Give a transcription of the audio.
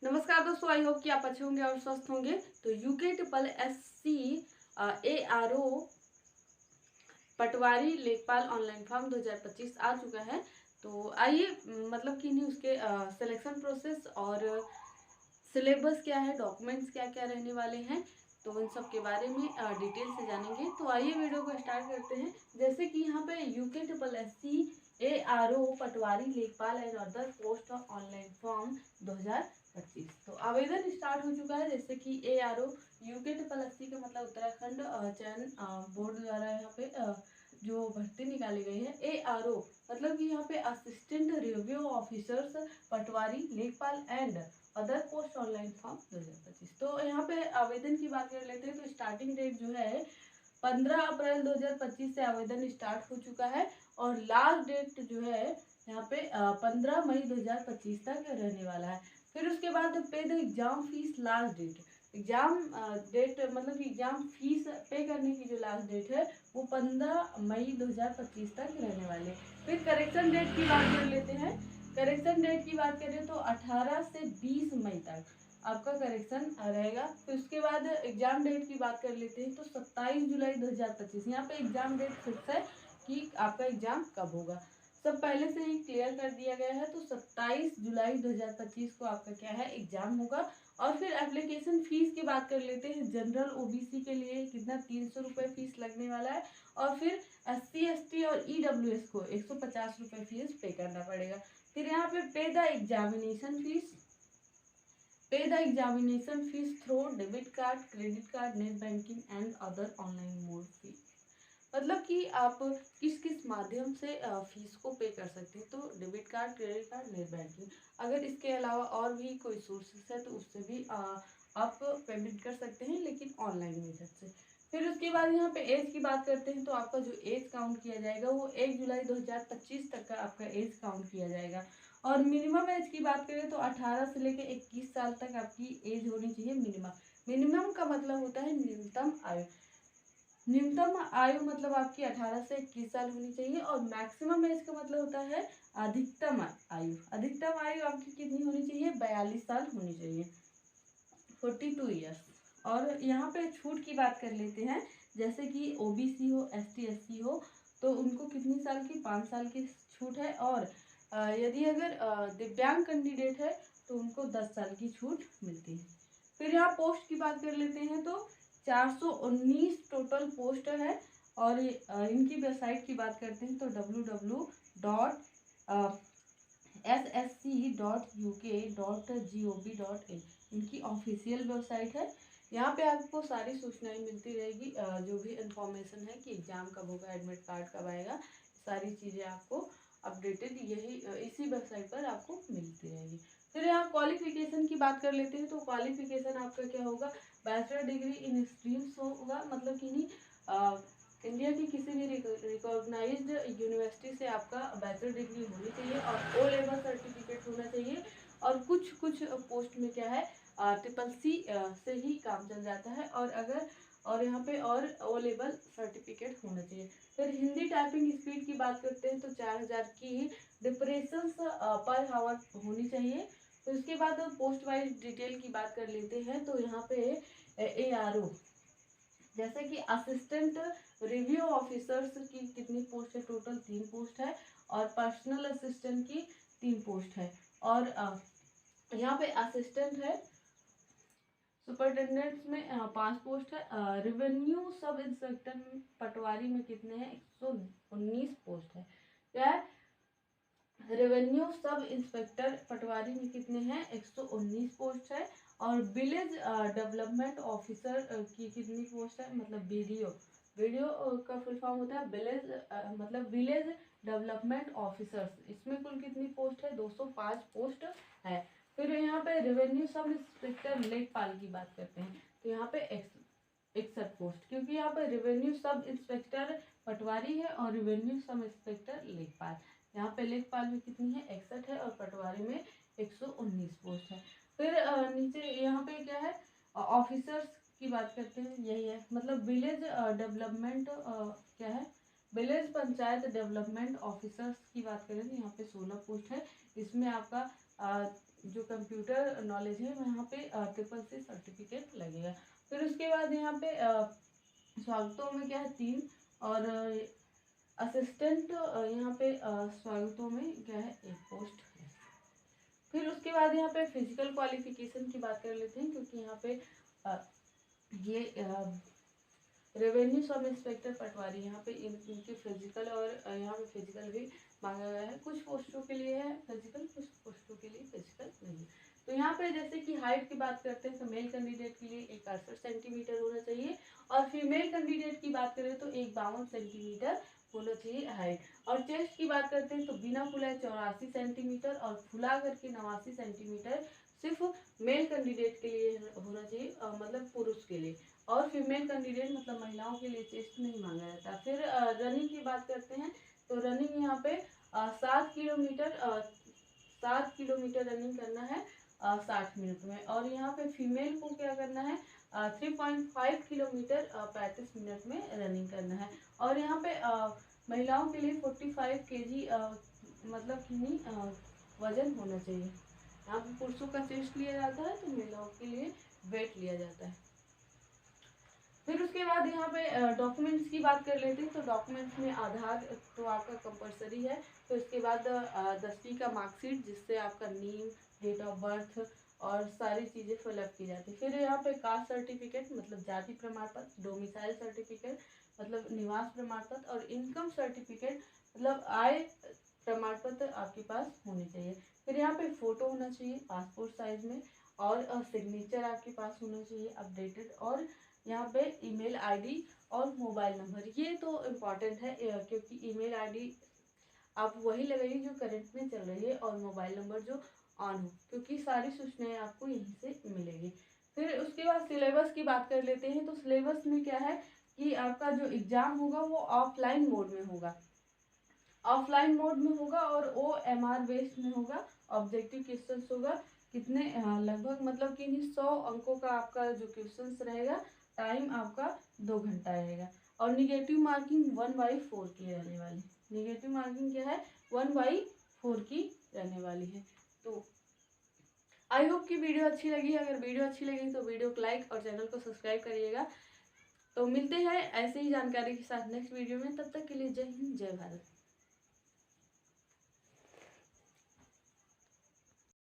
नमस्कार दोस्तों, I hope कि आप अच्छे होंगे और स्वस्थ होंगे। तो UKSSC ARO पटवारी लेखपाल ऑनलाइन फॉर्म 2025 आ चुका है। तो आइए मतलब कि नहीं उसके सिलेक्शन प्रोसेस और सिलेबस क्या है, डॉक्यूमेंट्स क्या क्या रहने वाले हैं, तो उन सब के बारे में डिटेल से जानेंगे। तो आइए वीडियो को स्टार्ट करते हैं। जैसे कि यहाँ पे UKSSC ARO पटवारी लेखपाल and other post online form 2025 तो आवेदन स्टार्ट हो चुका है। जैसे कि ARO UKSSC का मतलब उत्तराखंड चयन बोर्ड द्वारा यहाँ पे जो भर्ती निकाली गई है। ARO मतलब कि यहाँ पे असिस्टेंट रिव्यू ऑफिसर्स पटवारी लेखपाल and other post online form 2025। तो यहाँ पे आवेदन की बात कर लेते हैं। तो स्टार्टिंग डेट जो है 15 अप्रैल 2025 से आवेदन स्टार्ट हो चुका है और लास्ट डेट जो है यहाँ पे 15 मई 2025 तक रहने वाला है। फिर उसके बाद पे the exam fees last date, exam date मतलब कि एग्जाम फीस पे करने की जो लास्ट डेट है वो 15 मई 2025 तक रहने वाले। फिर करेक्शन डेट की बात कर लेते हैं। करेक्शन डेट की बात करें तो 18 से 20 मई तक आपका करेक्शन रहेगा। फिर उसके बाद एग्जाम डेट की बात कर लेते हैं। तो 27 जुलाई 2025 यहाँ पे एग्जाम डेट फिक्स है कि आपका एग्जाम कब होगा, सब पहले से ही क्लियर कर दिया गया है। तो 27 जुलाई 2025 को आपका क्या है एग्जाम होगा। और फिर एप्लीकेशन फीस की बात कर लेते हैं। जनरल OBC के लिए कितना 300 रुपये फीस लगने वाला है और फिर SC ST और EWS को 150 रुपये फीस पे करना पड़ेगा। फिर यहाँ पे pay the examination fees through debit card, credit card, net banking and other online mode fee, मतलब कि आप किस किस माध्यम से फीस को पे कर सकते हैं। तो debit card, credit card, net banking. अगर इसके अलावा और भी कोई सोर्सेस है तो उससे भी आप पेमेंट कर सकते हैं, लेकिन ऑनलाइन मेथड से। फिर उसके बाद यहाँ पे एज की बात करते हैं। तो आपका जो एज काउंट किया जाएगा वो 1 जुलाई 2025 तक का आपका एज काउंट किया जाएगा। और मिनिमम एज की बात करें तो 18 से लेकर 21 साल तक आपकी एज होनी चाहिए मिनिमम। मिनिमम का मतलब होता है न्यूनतम आयु। न्यूनतम आयु मतलब आपकी 18 से 21 साल होनी चाहिए और मैक्सिमम एज का मतलब होता है अधिकतम आयु। अधिकतम आयु आपकी कितनी होनी चाहिए, 42 साल होनी चाहिए, 42 ईयर्स। और यहाँ पे छूट की बात कर लेते हैं। जैसे कि OBC हो, ST SC हो तो उनको कितनी साल की, 5 साल की छूट है। और यदि अगर दिव्यांग कैंडिडेट है तो उनको 10 साल की छूट मिलती है। फिर यहाँ पोस्ट की बात कर लेते हैं। तो 419 टोटल पोस्ट है। और इनकी वेबसाइट की बात करते हैं तो www.ssc.uk.gov.in इनकी ऑफिशियल वेबसाइट है। यहाँ पे आपको सारी सूचनाएं मिलती रहेगी, जो भी इंफॉर्मेशन है कि एग्जाम कब होगा, एडमिट कार्ड कब आएगा, सारी चीज़ें आपको अपडेटेड यही इसी वेबसाइट पर आपको मिलती रहेगी। फिर यहाँ क्वालिफिकेशन की बात कर लेते हैं। तो क्वालिफिकेशन आपका क्या होगा, बैचलर डिग्री इन स्ट्रीम्स होगा, मतलब कि नहीं इंडिया की किसी भी रिकॉग्नाइज्ड यूनिवर्सिटी से आपका बैचलर डिग्री होनी चाहिए और O लेवल सर्टिफिकेट होना चाहिए। और कुछ कुछ पोस्ट में क्या है CCC से ही काम चल जाता है। और यहाँ पे और O लेवल सर्टिफिकेट होना चाहिए। फिर हिंदी टाइपिंग स्पीड की बात करते हैं तो 4000 की डिप्रेशंस पर हावर होनी चाहिए। तो इसके बाद पोस्ट वाइज डिटेल की बात कर लेते हैं। तो यहाँ पे ARO जैसे कि असिस्टेंट रिव्यू ऑफिसर्स की कितनी पोस्ट है, टोटल 3 पोस्ट है। और पर्सनल असिस्टेंट की 3 पोस्ट है। और यहाँ पे असिस्टेंट है, सुपरिटेंडेंट्स में 5 पोस्ट है। रेवेन्यू सब इंस्पेक्टर पटवारी में कितने हैं, 119 पोस्ट है। क्या है, रेवेन्यू सब इंस्पेक्टर पटवारी में कितने हैं, 119 पोस्ट है। और विलेज डेवलपमेंट ऑफिसर की कितनी पोस्ट है, मतलब BDO का फुल फॉर्म होता है विलेज मतलब विलेज डेवलपमेंट ऑफिसर्स। इसमें कुल कितनी पोस्ट है, 205 पोस्ट है। फिर यहाँ पे रेवेन्यू सब इंस्पेक्टर लेखपाल की बात करते हैं। तो यहाँ पे 61 पोस्ट, क्योंकि यहाँ पे रेवेन्यू सब इंस्पेक्टर पटवारी है और रेवेन्यू सब इंस्पेक्टर लेखपाल। यहाँ पे लेखपाल में कितनी है, 61 है और पटवारी में 119 पोस्ट है। फिर नीचे यहाँ पे क्या है, ऑफिसर्स की बात करते हैं, यही है मतलब विलेज डेवलपमेंट क्या है, विलेज पंचायत डेवलपमेंट ऑफिसर्स की बात करें तो यहाँ पे 16 पोस्ट है। इसमें आपका जो कंप्यूटर नॉलेज है वहाँ पे CCC सर्टिफिकेट लगेगा। फिर उसके बाद यहाँ पे स्वागतों में क्या है 3 और असिस्टेंट यहाँ पे स्वागतों में क्या है 1 पोस्ट है। फिर उसके बाद यहाँ पे फिजिकल क्वालिफिकेशन की बात कर लेते हैं, क्योंकि यहाँ पे ये रेवेन्यू सब इंस्पेक्टर पटवारी यहाँ पे इनकी फिजिकल और यहाँ पे फिजिकल भी मांगा गया है। कुछ पोस्टों के लिए है फिजिकल, कुछ पोस्टों के लिए फिजिकल नहीं। तो यहाँ पे जैसे कि हाइट की बात करते हैं तो मेल कैंडिडेट के लिए 61 सेंटीमीटर होना चाहिए और फीमेल कैंडिडेट की बात करें तो 52 सेंटीमीटर होना चाहिए हाइट। और चेस्ट की बात करते हैं तो बिना फुलाए 84 सेंटीमीटर और फुला करके 89 सेंटीमीटर सिर्फ मेल कैंडिडेट के लिए होना चाहिए, मतलब पुरुष के लिए। और फीमेल कैंडिडेट मतलब महिलाओं के लिए चेस्ट नहीं मांगा जाता। फिर रनिंग की बात करते हैं तो रनिंग यहाँ पे 7 किलोमीटर रनिंग करना है 60 मिनट में। और यहाँ पे फीमेल को क्या करना है 3.5 किलोमीटर 35 मिनट में रनिंग करना है। और यहाँ पे महिलाओं के लिए 45 kg मतलब कि वजन होना चाहिए। यहाँ पे पुरुषों का चेस्ट लिया जाता है तो महिलाओं के लिए वेट लिया जाता है। फिर उसके बाद यहाँ पे डॉक्यूमेंट्स की बात कर लेते हैं तो डॉक्यूमेंट्स में आधार तो आपका कंपलसरी है। तो इसके बाद 10वीं का मार्कशीट जिससे आपका नेम, डेट ऑफ बर्थ और सारी चीज़ें फिलअप की जाती है। फिर यहाँ पे कास्ट सर्टिफिकेट मतलब जाति प्रमाण पत्र, डोमिसाइल सर्टिफिकेट मतलब निवास प्रमाण पत्र और इनकम सर्टिफिकेट मतलब आय प्रमाण पत्र आपके पास होने चाहिए। फिर यहाँ पे फोटो होना चाहिए पासपोर्ट साइज में और सिग्नेचर आपके पास होना चाहिए अपडेटेड। और यहाँ पे ईमेल आईडी और मोबाइल नंबर, ये तो इम्पॉर्टेंट है क्योंकि ईमेल आईडी आप वही लगाइए जो करंट में चल रही है और मोबाइल नंबर जो ऑन हो, क्योंकि सारी सूचनाएं आपको यहीं से मिलेगी। फिर उसके बाद सिलेबस की बात कर लेते हैं तो सिलेबस में क्या है कि आपका जो एग्ज़ाम होगा वो ऑफलाइन मोड में होगा, ऑफलाइन मोड में होगा और OMR बेस्ड में होगा। ऑब्जेक्टिव क्वेश्चंस होगा कितने लगभग मतलब कि 100 अंकों का आपका जो क्वेश्चंस रहेगा, टाइम आपका 2 घंटा रहेगा। और निगेटिव मार्किंग 1/4 की रहने वाली, निगेटिव मार्किंग क्या है 1/4 की रहने वाली है। तो आई होप कि वीडियो अच्छी लगी। अगर वीडियो अच्छी लगी तो वीडियो को लाइक और चैनल को सब्सक्राइब करिएगा। तो मिलते हैं ऐसे ही जानकारी के साथ नेक्स्ट वीडियो में, तब तक के लिए जय हिंद जय भारत।